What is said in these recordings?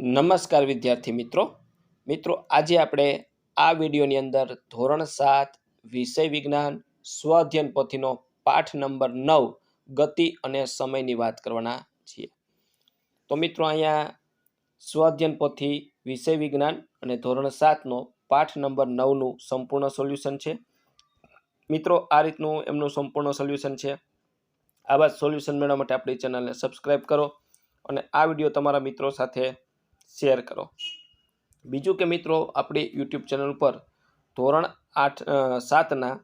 નમસ્કાર વિદ્યાર્થી મિત્રો આજે આપણે આ વિડીયોની અંદર ધોરણ 7 વિષય વિજ્ઞાન સ્વઅધ્યયન પોથીનો પાઠ નંબર 9 ગતિ અને સમયની વાત કરવાના છીએ। તો મિત્રો અહીંયા સ્વઅધ્યયન પોથી વિષય વિજ્ઞાન અને ધોરણ 7 નો પાઠ નંબર 9 નું સંપૂર્ણ સોલ્યુશન છે। મિત્રો આ રીતનું એમનું સંપૂર્ણ સોલ્યુશન છે। આવા સોલ્યુશન મેળવવા માટે આપણી ચેનલને સબસ્ક્રાઇબ કરો અને આ વિડીયો તમારા મિત્રો સાથે શેર કરો। બીજું કે મિત્રો આપણી યુટ્યુબ ચેનલ પર ધોરણ 7 ના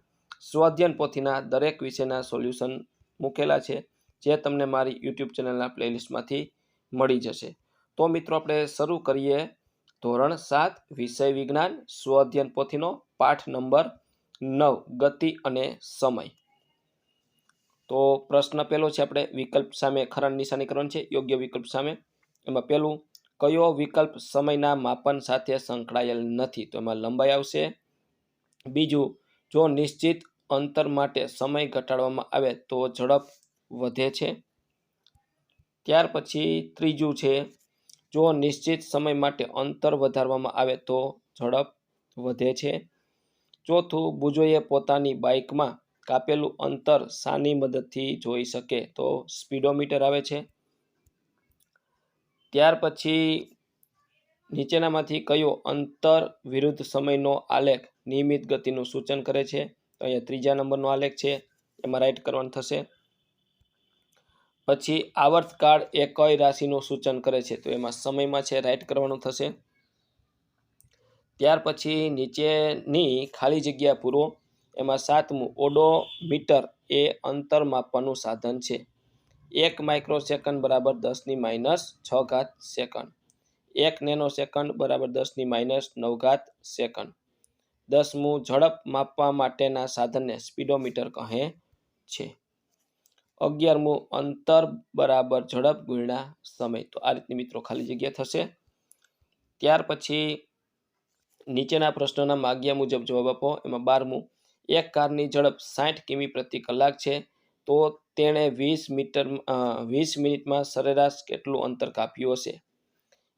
સ્વઅધ્યયન પોથીના દરેક વિષયના સોલ્યુશન મૂકેલા છે, જે તમને મારી યુટ્યુબ ચેનલના પ્લેલિસ્ટમાંથી મળી જશે। તો મિત્રો આપણે શરૂ કરીએ ધોરણ 7 વિષય વિજ્ઞાન સ્વઅધ્યયન પોથીનો પાઠ નંબર 9 ગતિ અને સમય। તો પ્રશ્ન પહેલો છે, આપણે વિકલ્પ સામે ખરાની નિશાની કરવાની છે, યોગ્ય વિકલ્પ સામે। એમાં પહેલું, કયો વિકલ્પ સમયના માપન સાથે સંકળાયેલ નથી? તો એમાં લંબાઈ આવશે। બીજું, જો નિશ્ચિત અંતર માટે સમય ઘટાડવામાં આવે તો ઝડપ વધે છે। ત્યાર પછી ત્રીજું છે, જો નિશ્ચિત સમય માટે અંતર વધારવામાં આવે તો ઝડપ વધે છે। ચોથું, બુજોએ પોતાની બાઇકમાં કાપેલું અંતર શાની મદદથી જોઈ શકે? તો સ્પીડોમીટર આવે છે। ત્યાર પછી નીચેનામાંથી કયો અંતર વિરુદ્ધ સમયનો આલેખ નિયમિત ગતિનું સૂચન કરે છે? તો અહીંયા ત્રીજા નંબરનો આલેખ છે, એમાં રાઈટ કરવાનું થશે। પછી આવર્તકાળ એ કઈ રાશિનું સૂચન કરે છે? તો એમાં સમયમાં છે, રાઈટ કરવાનું થશે। ત્યાર પછી નીચેની ખાલી જગ્યા પૂરો। એમાં સાતમું, ઓડોમીટર એ અંતર માપવાનું સાધન છે। 1 માઇક્રોસેકન્ડ બરાબર 10⁻6 સેકન્ડ। 1 નેનો સેકન્ડ બરાબર 10⁻9 સેકન્ડ। 10મું, ઝડપ માપવા માટેના સાધનને સ્પીડોમીટર કહે છે। 11મું, અંતર બરાબર ઝડપ ગુણ્યા સમય। તો આ રીતની મિત્રો ખાલી જગ્યા થશે। ત્યાર પછી નીચેના પ્રશ્નોના માગ્યા મુજબ જવાબ આપો। એમાં 12મું, એક કારની ઝડપ 60 કિમી પ્રતિ કલાક છે, તો તેણે 20 મિનિટમાં સરેરાશ કેટલું અંતર કાપ્યું હશે?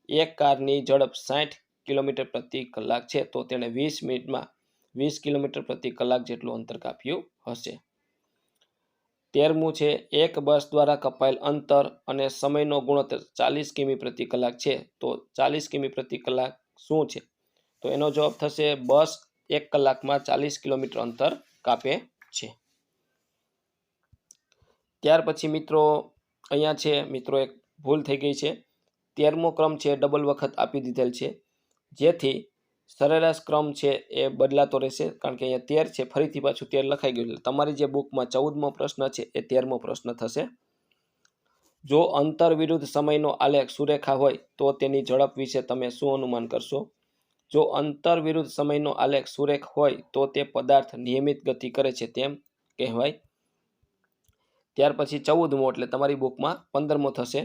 એક કારની ઝડપ 60 કિલોમીટર પ્રતિ કલાક છે, તો તેણે 20 મિનિટમાં 20 કિલોમીટર પ્રતિ કલાક જેટલું અંતર કાપ્યું હશે। 13મું છે, એક બસ દ્વારા કપાયેલ અંતર અને સમયનો ગુણોત્તર 40 કિમી પ્રતિ કલાક છે, તો 40 કિમી પ્રતિ કલાક શું છે? તો એનો જવાબ થશે, બસ 1 કલાકમાં 40 કિલોમીટર અંતર કાપે છે। ત્યાર પછી મિત્રો અહીંયા છે મિત્રો એક ભૂલ થઈ ગઈ છે। 13મો ક્રમ છે ડબલ વખત આપી દીધેલ છે, જેથી સરેરાશ ક્રમ છે એ બદલાતો રહેશે, કારણ કે અહીંયા 13 છે, ફરીથી પાછું 13 લખાઈ ગયું, એટલે તમારી જે બુકમાં 14મો પ્રશ્ન છે એ 13મો પ્રશ્ન થશે। જો અંતર વિરુદ્ધ સમયનો આલેખ સુરેખા હોય તો તેની ઝડપ વિશે તમે શું અનુમાન કરશો? જો અંતર વિરુદ્ધ સમયનો આલેખ સુરેખ હોય તો તે પદાર્થ નિયમિત ગતિ કરે છે તેમ કહેવાય। ત્યાર પછી 14મો એટલે તમારી બુકમાં 15મો થશે,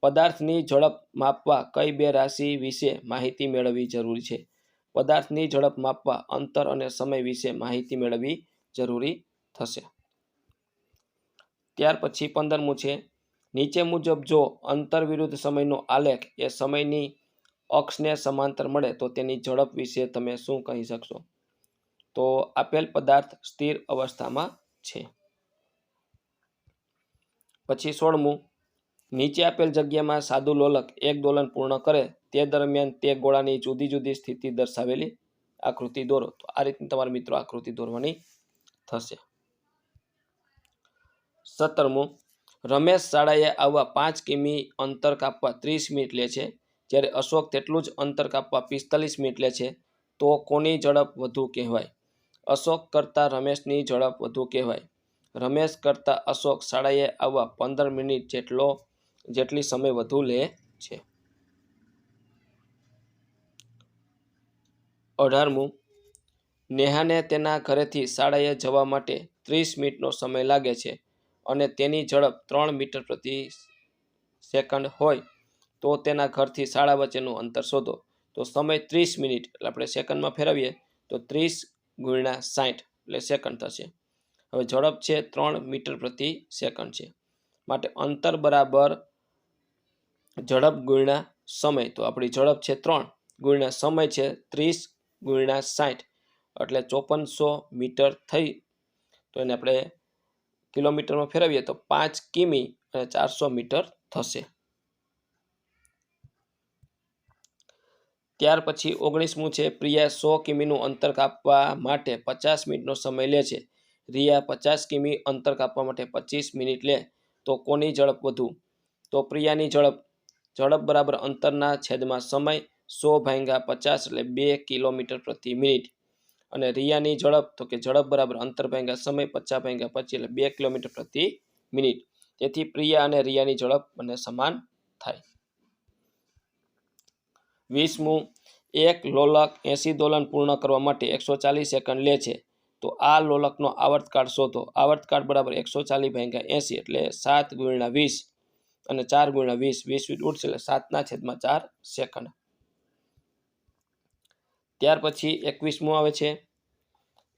પદાર્થની ઝડપ માપવા કઈ બે રાશિ વિશે માહિતી મેળવવી જરૂરી છે? પદાર્થની ઝડપ માપવા અંતર અને સમય વિશે માહિતી મેળવવી જરૂરી થશે। ત્યાર પછી 15મું છે, નીચે મુજબ જો અંતર વિરુદ્ધ સમયનો આલેખ એ સમયની અક્ષને સમાંતર મળે તો તેની ઝડપ વિશે તમે શું કહી શકશો? તો આપેલ પદાર્થ સ્થિર અવસ્થામાં છે। પછી 16મું, નીચે આપેલ જગ્યામાં સાદું લોલક એક દોલન પૂર્ણ કરે તે દરમિયાન તે ગોળાની જુદી જુદી સ્થિતિ દર્શાવેલી આકૃતિ દોરો। તો આ રીતની તમારે મિત્રો આકૃતિ દોરવાની થશે। 17મું, રમેશ શાળાએ આવવા 5 કિમી અંતર કાપવા 30 મિનિટ લે છે, જ્યારે અશોક તેટલું જ અંતર કાપવા 45 મિનિટ લે છે, તો કોની ઝડપ વધુ કહેવાય? અશોક કરતાં રમેશની ઝડપ વધુ કહેવાય। રમેશ કરતાં અશોક શાળાએ આવવા 15 મિનિટ જેટલી સમય વધુ લે છે। 18મું, નેહાને તેના ઘરેથી શાળાએ જવા માટે 30 મિનિટનો સમય લાગે છે અને તેની ઝડપ 3 મીટર પ્રતિ સેકન્ડ હોય, તો તેના ઘરથી શાળા વચ્ચેનું અંતર શોધો। તો સમય 30 મિનિટ એટલે આપણે સેકન્ડમાં ફેરવીએ તો 30 ગુણ્યા 60 એટલે સેકન્ડ થશે। હવે ઝડપ છે 3 મીટર પ્રતિ સેકન્ડ છે, માટે અંતર બરાબર ઝડપ ગુણ્યા સમય, તો આપણી ઝડપ છે 3 ગુણ્યા સમય છે 30 ગુણ્યા 60 એટલે 5400 મીટર થઈ. તો એને આપણે કિલોમીટરમાં ફેરવીએ તો 5 કિમી અને 400 મીટર થશે. ત્યાર પછી 19મું છે, પ્રિયા 100 કિમીનું અંતર કાપવા માટે 50 મિનિટનો સમય લે છે. રિયા 50 કિમી અંતર કાપવા માટે 25 મિનિટ લે તો કોની ઝડપ વધુ? તો પ્રિયાની ઝડપ બરાબર અંતરના છેદમાં સમય 100 ભાગ્યા 50 એટલે 2 કિલોમીટર પ્રતિ મિનિટ. અને રિયાની ઝડપ, તો કે ઝડપ બરાબર અંતર ભાગ્યા સમય 50 ભાગ્યા 25 એટલે 2 કિલોમીટર પ્રતિ મિનિટ. તેથી પ્રિયા અને રિયાની ઝડપ બંને સમાન થાય. 20મું, એક લોલક 80 દોલન પૂર્ણ કરવા માટે 140 સેકન્ડ લે છે. તો આ લોલકનો આવર્તકાળ શોધો. આવર્તકાળ બરાબર 140 ભાગ્યા 80 એટલે 7 ગુણ્યા 20 અને 4 ગુણ્યા 20, 20 ઉડશે એટલે 7/4 સેકન્ડ. ત્યાર પછી 21મું આવે છે,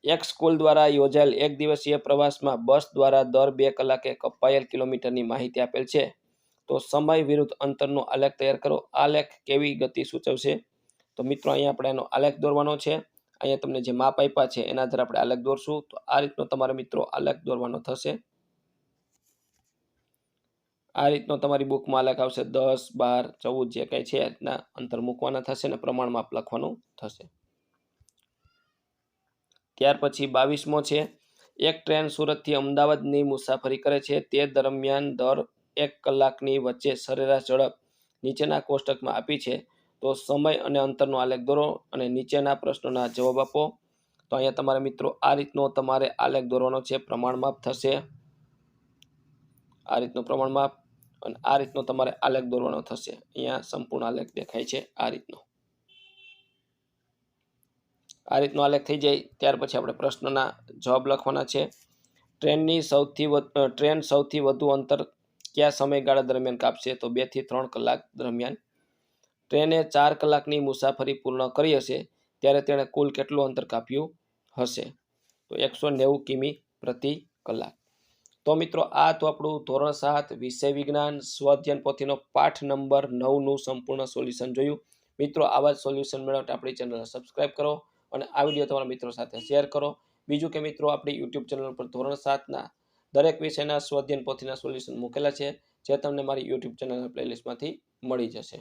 એક સ્કૂલ દ્વારા યોજાયેલ એક દિવસીય પ્રવાસમાં બસ દ્વારા દર 2 કલાકે કપાયેલ કિલોમીટરની માહિતી આપેલ છે. તો સમય વિરુદ્ધ અંતરનો આલેખ તૈયાર કરો. આલેખ કેવી ગતિ સૂચવશે? તો મિત્રો અહીંયા આપણે એનો આલેખ દોરવાનો છે. અહીંયા તમને જે માપ આપ્યા છે એના આધારે આપણે આલેખ દોરશું. તો આ રીતનો તમારે મિત્રો આલેખ દોરવાનો થશે. આ રીતનો તમારી બુકમાં આલેખ આવશે. 10, 12, 14 જે કંઈ છે એના અંતર મૂકવાના થશે અને પ્રમાણ માપ લખવાનું થશે. ત્યાર પછી 22મો છે, એક ટ્રેન સુરતથી અમદાવાદની મુસાફરી કરે છે. તે દરમિયાન દર 1 કલાકની વચ્ચે સરેરાશ ઝડપ નીચેના કોષ્ટકમાં આપી છે. તો સમય અને અંતરનો આલેખ દોરો અને નીચેના પ્રશ્નોના જવાબ આપો. તો અહીંયા તમારે મિત્રો આ રીતનો તમારે આલેખ દોરવાનો છે. પ્રમાણ માપ થશે આ રીતનો પ્રમાણ માપ અને આ રીતનો તમારે આલેખ દોરવાનો થશે. અહીંયા સંપૂર્ણ આલેખ દેખાય છે આ રીતનો. આ રીતનો આલેખ થઈ જાય ત્યાર પછી આપણે પ્રશ્નના જવાબ લખવાના છે. ટ્રેન સૌથી વધુ અંતર કયા સમયગાળા દરમિયાન કાપશે? તો 2 થી 3 કલાક દરમિયાન. ટ્રેને 4 કલાકની મુસાફરી પૂર્ણ કરી હશે ત્યારે તેણે કુલ કેટલું અંતર કાપ્યું હશે? તો 190 કિમી પ્રતિ કલાક. તો મિત્રો આ તો આપણું ધોરણ 7 વિષય વિજ્ઞાન સ્વઅધ્યયન પોથીનો પાઠ નંબર 9નું સંપૂર્ણ સોલ્યુશન જોયું. મિત્રો આવા જ સોલ્યુશન મેળવવા આપણી ચેનલને સબસ્ક્રાઇબ કરો અને આ વિડીયો તમારા મિત્રો સાથે શેર કરો. બીજું કે મિત્રો આપણી યુટ્યુબ ચેનલ પર ધોરણ 7ના દરેક વિષયના સ્વઅધ્યયન પોથીના સોલ્યુશન મૂકેલા છે જે તમને મારી યુટ્યુબ ચેનલના પ્લેલિસ્ટમાંથી મળી જશે.